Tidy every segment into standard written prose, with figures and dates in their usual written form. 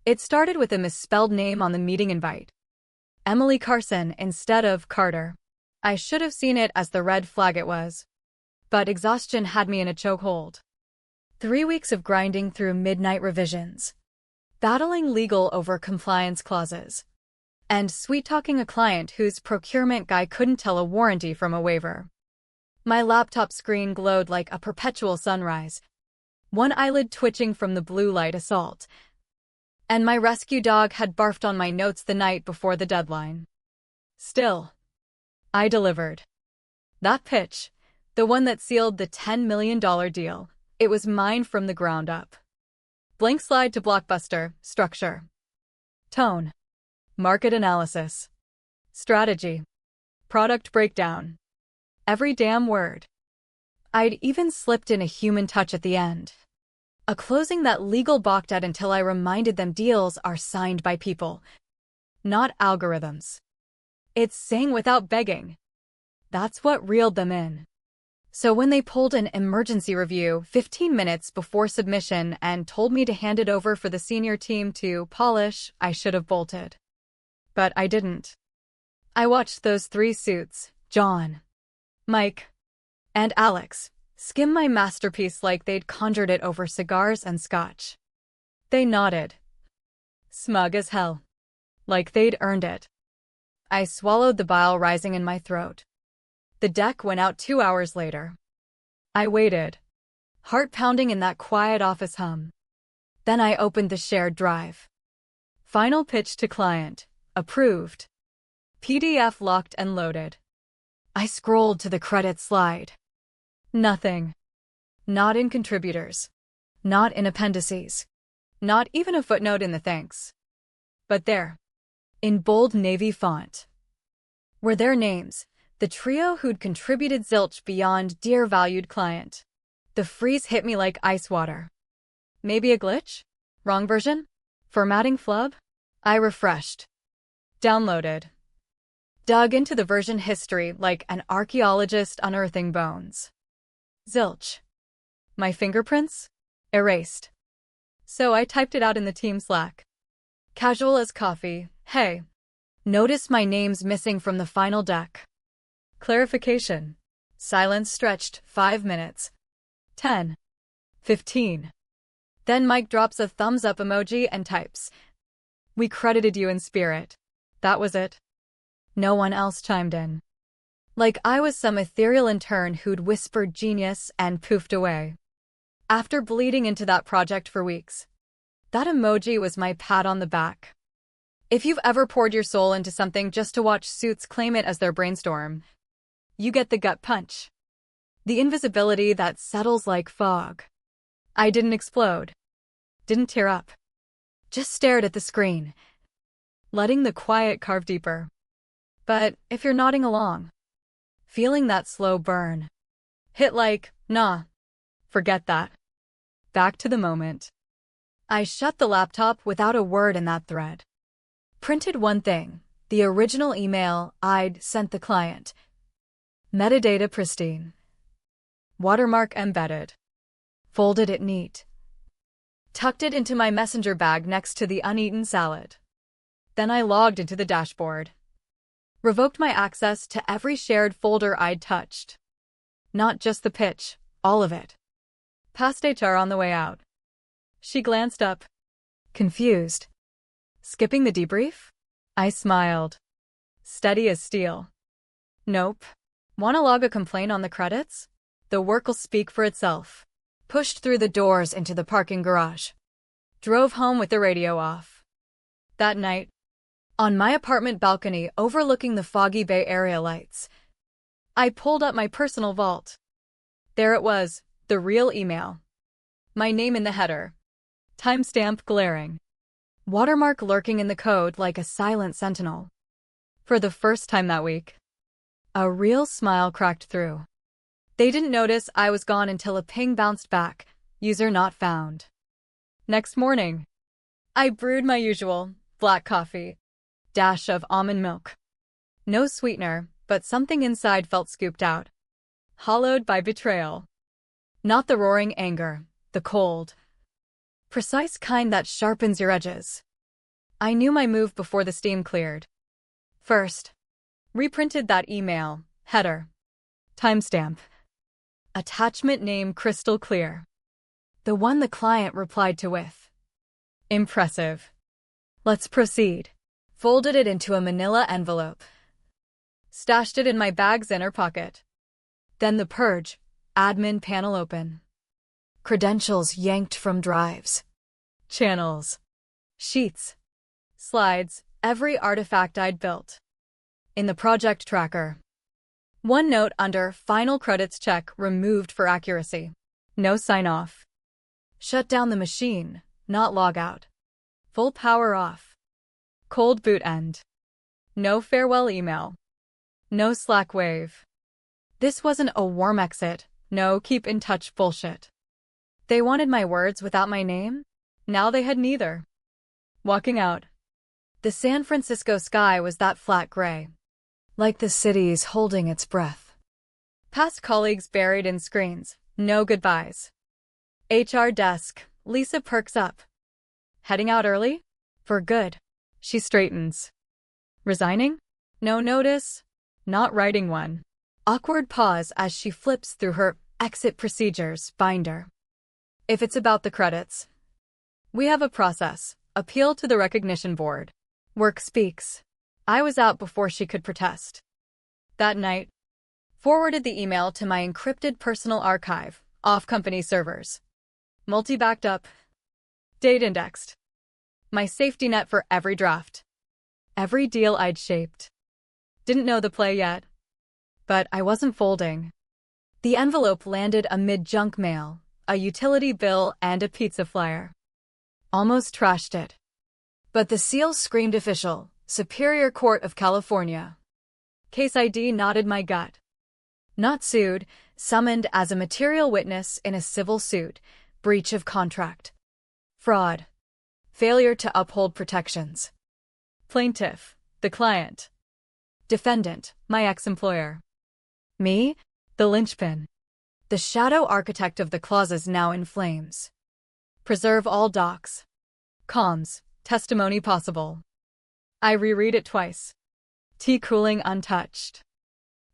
It started with a misspelled name on the meeting invite. Emily Carson instead of Carter. I should have seen it as the red flag it was. But exhaustion had me in a chokehold. 3 weeks of grinding through midnight revisions. Battling legal over compliance clauses. And sweet-talking a client whose procurement guy couldn't tell a warranty from a waiver. My laptop screen glowed like a perpetual sunrise, one eyelid twitching from the blue light assault. And my rescue dog had barfed on my notes the night before the deadline. Still, I delivered. That pitch, the one that sealed the $10 million deal, it was mine from the ground up. Blank slide to blockbuster, structure. Tone. Market analysis. Strategy. Product breakdown. Every damn word. I'd even slipped in a human touch at the end. A closing that legal balked at until I reminded them deals are signed by people, not algorithms. It's saying without begging. That's what reeled them in. So when they pulled an emergency review 15 minutes before submission and told me to hand it over for the senior team to polish, I should have bolted. But I didn't. I watched those 3 suits, John, Mike, and Alex, skim my masterpiece like they'd conjured it over cigars and scotch. They nodded. Smug as hell. Like they'd earned it. I swallowed the bile rising in my throat. The deck went out 2 hours later. I waited, heart pounding in that quiet office hum. Then I opened the shared drive. Final pitch to client. Approved. PDF locked and loaded. I scrolled to the credit slide. Nothing. Not in contributors. Not in appendices. Not even a footnote in the thanks. But there, in bold navy font, were their names, the trio who'd contributed zilch beyond dear valued client. The freeze hit me like ice water. Maybe a glitch? Wrong version? Formatting flub? I refreshed. Downloaded. Dug into the version history like an archaeologist unearthing bones. Zilch. My fingerprints? Erased. So I typed it out in the team Slack. Casual as coffee. Hey. Notice my name's missing from the final deck. Clarification. Silence stretched 5 minutes. 10. 15. Then Mike drops a thumbs up emoji and types. We credited you in spirit. That was it. No one else chimed in. Like I was some ethereal intern who'd whispered genius and poofed away. After bleeding into that project for weeks, that emoji was my pat on the back. If you've ever poured your soul into something just to watch suits claim it as their brainstorm, you get the gut punch. The invisibility that settles like fog. I didn't explode. Didn't tear up. Just stared at the screen, letting the quiet carve deeper. But if you're nodding along, feeling that slow burn, hit like, nah, forget that. Back to the moment. I shut the laptop without a word in that thread. Printed one thing, the original email I'd sent the client. Metadata pristine. Watermark embedded. Folded it neat. Tucked it into my messenger bag next to the uneaten salad. Then I logged into the dashboard. Revoked my access to every shared folder I'd touched. Not just the pitch, all of it. Past HR on the way out. She glanced up. Confused. Skipping the debrief? I smiled. Steady as steel. Nope. Wanna log a complaint on the credits? The work'll speak for itself. Pushed through the doors into the parking garage. Drove home with the radio off. That night, on my apartment balcony overlooking the foggy Bay Area lights, I pulled up my personal vault. There it was, the real email. My name in the header. Timestamp glaring. Watermark lurking in the code like a silent sentinel. For the first time that week, a real smile cracked through. They didn't notice I was gone until a ping bounced back, user not found. Next morning, I brewed my usual black coffee, dash of almond milk. No sweetener, but something inside felt scooped out. Hollowed by betrayal. Not the roaring anger, the cold, precise kind that sharpens your edges. I knew my move before the steam cleared. First, reprinted that email, header, timestamp, attachment name crystal clear. The one the client replied to with. Impressive. Let's proceed. Folded it into a manila envelope. Stashed it in my bag's inner pocket. Then the purge, admin panel open. Credentials yanked from drives. Channels. Sheets. Slides, every artifact I'd built. In the project tracker. One note under final credits check removed for accuracy. No sign-off. Shut down the machine, not log out. Full power off. Cold boot end. No farewell email. No Slack wave. This wasn't a warm exit, no keep in touch bullshit. They wanted my words without my name? Now they had neither. Walking out. The San Francisco sky was that flat gray. Like the city's holding its breath. Past colleagues buried in screens, no goodbyes. HR desk, Lisa perks up. Heading out early? For good. She straightens. Resigning? No notice? Not writing one. Awkward pause as she flips through her exit procedures binder. If it's about the credits. We have a process. Appeal to the recognition board. Work speaks. I was out before she could protest. That night, forwarded the email to my encrypted personal archive, off company servers. Multi-backed up. Date indexed. My safety net for every draft. Every deal I'd shaped. Didn't know the play yet. But I wasn't folding. The envelope landed amid junk mail, a utility bill and a pizza flyer. Almost trashed it. But the seal screamed official, Superior Court of California. Case ID nodded my gut. Not sued, summoned as a material witness in a civil suit, breach of contract. Fraud. Failure to uphold protections. Plaintiff, the client. Defendant, my ex-employer. Me, the linchpin. The shadow architect of the clauses now in flames. Preserve all docs. Comms, testimony possible. I reread it twice. Tea cooling untouched.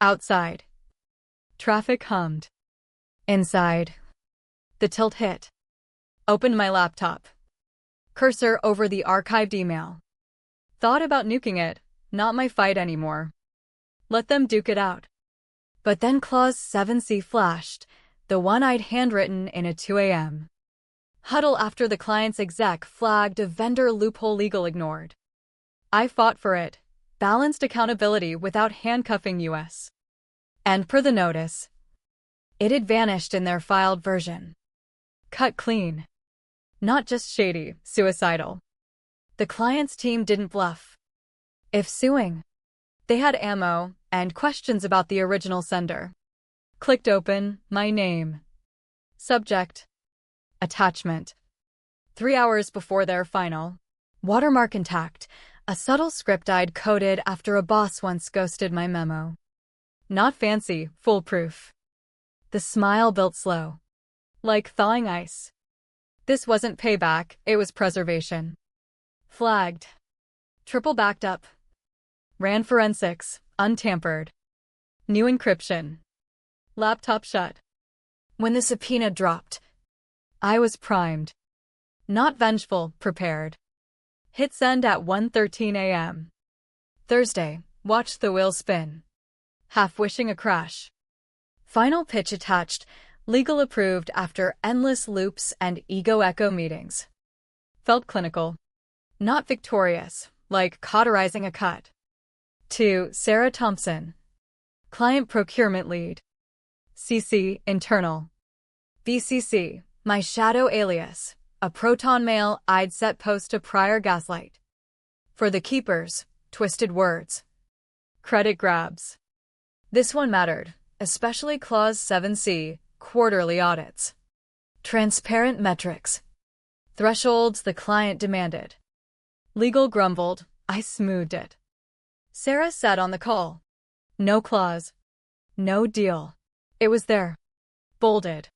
Outside. Traffic hummed. Inside. The tilt hit. Opened my laptop. Cursor over the archived email. Thought about nuking it, not my fight anymore. Let them duke it out. But then Clause 7C flashed, the one I'd handwritten in a 2 a.m. huddle after the client's exec flagged a vendor loophole legal ignored. I fought for it, balanced accountability without handcuffing US. And per the notice, it had vanished in their filed version. Cut clean. Not just shady, suicidal. The client's team didn't bluff. If suing, they had ammo and questions about the original sender. Clicked open, my name. Subject. Attachment. 3 hours before their final. Watermark intact, a subtle script I'd coded after a boss once ghosted my memo. Not fancy, foolproof. The smile built slow. Like thawing ice. This wasn't payback, it was preservation. Flagged. Triple backed up. Ran forensics, untampered. New encryption. Laptop shut. When the subpoena dropped, I was primed. Not vengeful, prepared. Hit send at 1:13 a.m. Thursday, watched the wheel spin. Half wishing a crash. Final pitch attached, legal approved after endless loops and ego echo meetings. Felt clinical. Not victorious, like cauterizing a cut. To Sarah Thompson. Client procurement lead. CC, internal. BCC, my shadow alias, a proton mail I'd set post to prior gaslight. For the keepers, twisted words. Credit grabs. This one mattered, especially Clause 7C, quarterly audits. Transparent metrics. Thresholds the client demanded. Legal grumbled, I smoothed it. Sarah said on the call. No clause. No deal. It was there. Bolded.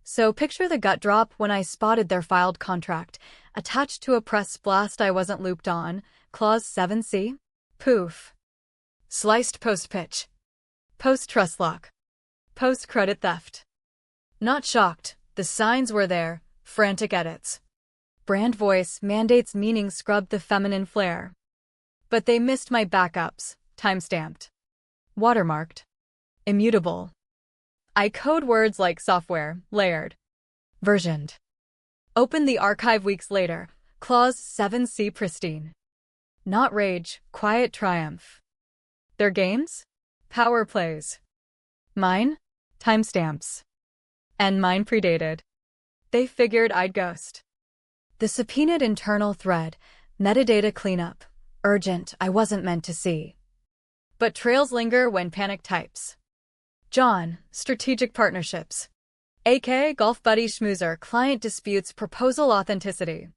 So picture the gut drop when I spotted their filed contract, attached to a press blast I wasn't looped on, Clause 7C. Poof. Sliced post-pitch. Post-trust lock. Post-credit theft. Not shocked, the signs were there, frantic edits. Brand voice mandates meaning scrubbed the feminine flair. But they missed my backups, timestamped. Watermarked. Immutable. I code words like software, layered. Versioned. Open the archive weeks later, Clause 7C pristine. Not rage, quiet triumph. Their games? Power plays. Mine? Timestamps. And mine predated. They figured I'd ghost. The subpoenaed internal thread, metadata cleanup, urgent, I wasn't meant to see. But trails linger when panic types. John, strategic partnerships. AK, golf buddy schmoozer, client disputes, proposal authenticity.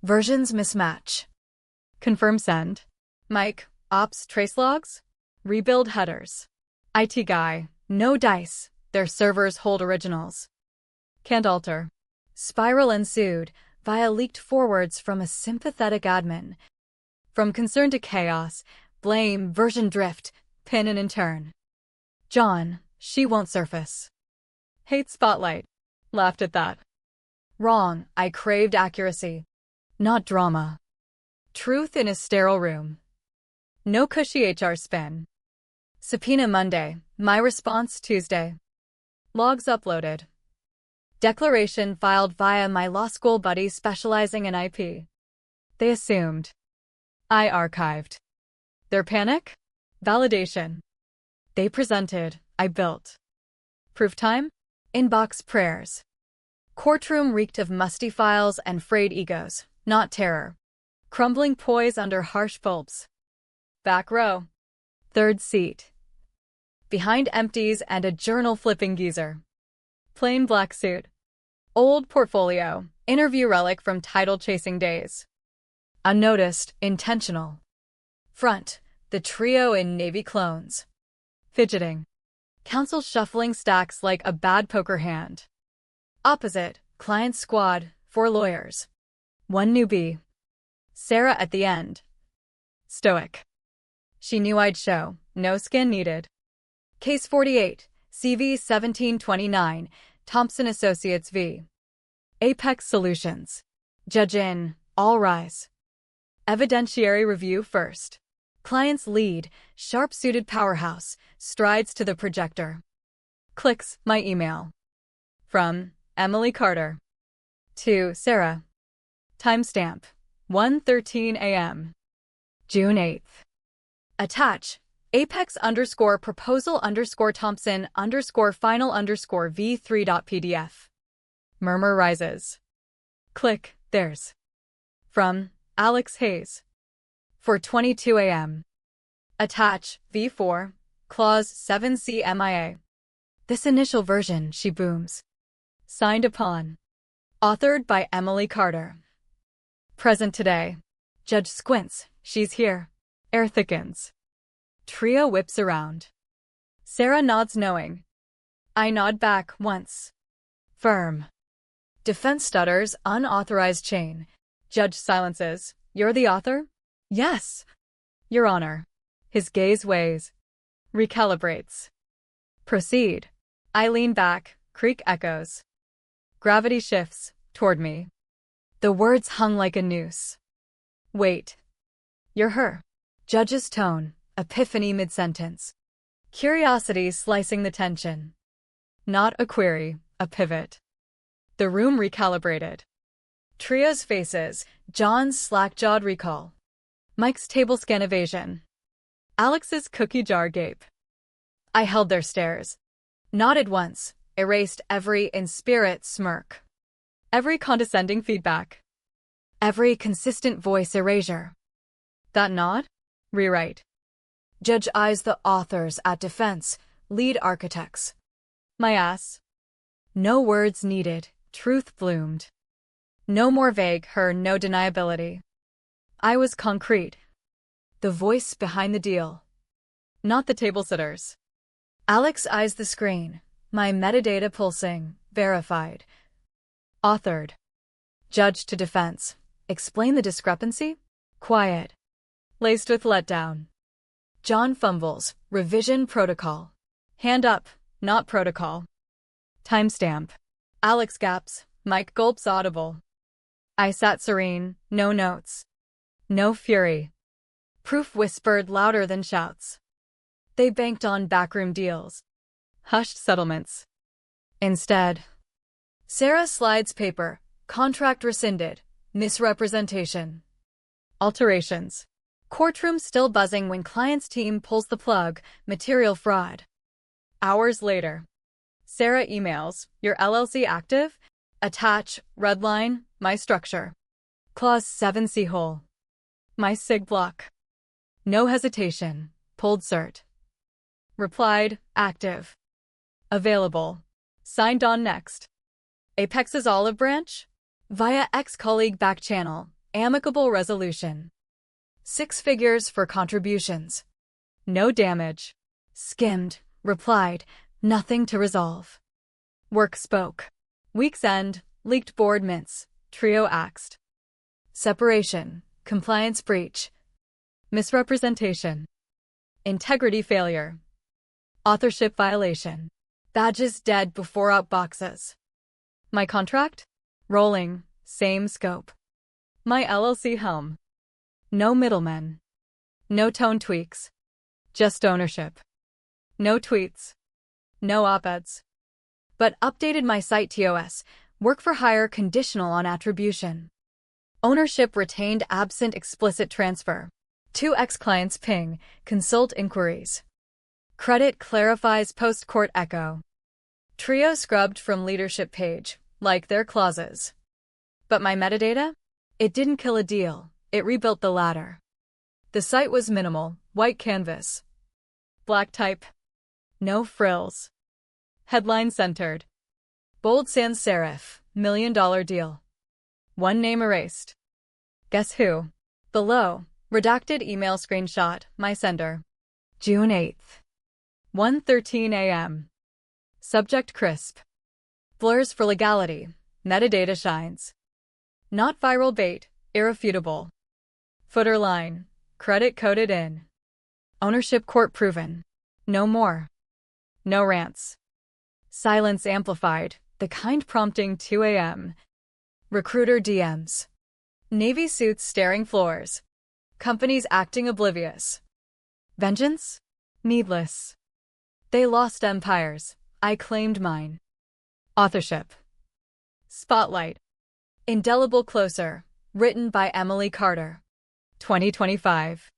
Versions mismatch. Confirm send. Mike, ops trace logs. Rebuild headers. IT guy, no dice, their servers hold originals. Can't alter. Spiral ensued via leaked forwards from a sympathetic admin. From concern to chaos, blame, version drift, pin and intern. John, she won't surface. Hate spotlight. Laughed at that. Wrong, I craved accuracy. Not drama. Truth in a sterile room. No cushy HR spin. Subpoena Monday, my response Tuesday. Logs uploaded. Declaration filed via my law school buddy specializing in IP. They assumed. I archived. Their panic? Validation. They presented, I built. Proof time? Inbox prayers. Courtroom reeked of musty files and frayed egos, not terror. Crumbling poise under harsh pulps. Back row. Third seat. Behind empties and a journal-flipping geezer. Plain black suit. Old portfolio, interview relic from title-chasing days. Unnoticed, intentional. Front, the trio in navy clones. Fidgeting. Counsel shuffling stacks like a bad poker hand. Opposite, client squad, 4 lawyers. 1 newbie. Sarah at the end. Stoic. She knew I'd show, no skin needed. Case 48, CV 1729, Thompson Associates v. Apex Solutions. Judge in, all rise. Evidentiary review first. Client's lead, sharp-suited powerhouse, strides to the projector. Clicks my email. From Emily Carter. To Sarah. Timestamp. 1:13 a.m. June 8th. Attach. Apex_proposal_Thompson_final_v3.pdf. Murmur rises. Click, there's. From Alex Hayes. For 22 a.m. Attach, V4, Clause 7C MIA. This initial version, she booms. Signed upon. Authored by Emily Carter. Present today. Judge squints, she's here. Air thickens. Trio whips around. Sarah nods knowing. I nod back once. Firm. Defense stutters, unauthorized chain. Judge silences. You're the author? Yes. Your Honor. His gaze weighs. Recalibrates. Proceed. I lean back, creak echoes. Gravity shifts, toward me. The words hung like a noose. Wait. You're her. Judge's tone, epiphany mid-sentence. Curiosity slicing the tension. Not a query, a pivot. The room recalibrated. Trio's faces, John's slack-jawed recall. Mike's table scan evasion. Alex's cookie jar gape. I held their stares. Nodded once, erased every in-spirit smirk. Every condescending feedback. Every consistent voice erasure. That nod? Rewrite. Judge eyes the authors at defense, lead architects. My ass. No words needed, truth bloomed. No more vague, her no deniability. I was concrete. The voice behind the deal. Not the table sitters. Alex eyes the screen, my metadata pulsing, Verified. Authored. Judge to defense. Explain the discrepancy? Quiet. Laced with letdown. John fumbles. Revision protocol. Hand up, not protocol. Timestamp. Alex gaps. Mike gulps audible. I sat serene, no notes. No fury. Proof whispered louder than shouts. They banked on backroom deals. Hushed settlements. Instead, Sarah slides paper. Contract rescinded. Misrepresentation. Alterations. Courtroom still buzzing when client's team pulls the plug. Material fraud. Hours later. Sarah emails, your LLC active? Attach, redline, my structure. Clause 7 C-hole. My sig block. No hesitation. Pulled cert. Replied, active. Available. Signed on next. Apex's olive branch? Via ex-colleague back channel. Amicable resolution. 6 figures for contributions. No damage. Skimmed. Replied, nothing to resolve. Work spoke. Week's end. Leaked board mints. Trio axed. Separation. Compliance breach. Misrepresentation. Integrity failure. Authorship violation. Badges dead before outboxes. My contract? Rolling. Same scope. My LLC helm. No middlemen. No tone tweaks. Just ownership. No tweets. No op-eds. But updated my site TOS. Work for hire conditional on attribution. Ownership retained absent explicit transfer. 2 ex-clients ping. Consult inquiries. Credit clarifies post-court echo. Trio scrubbed from leadership page, like their clauses. But my metadata? It didn't kill a deal. It rebuilt the ladder. The site was minimal, white canvas. Black type. No frills. Headline centered. Bold sans serif, $1 million deal. One name erased. Guess who? Below, redacted email screenshot, my sender. June 8th. 1:13 a.m. Subject crisp. Blurs for legality. Metadata shines. Not viral bait, irrefutable. Footer line. Credit coded in. Ownership court proven. No more. No rants. Silence amplified, the kind prompting 2 a.m. Recruiter DMs. Navy suits staring floors. Companies acting oblivious. Vengeance? Needless. They lost empires. I claimed mine. Authorship. Spotlight. Indelible Closer. Written by Emily Carter. 2025.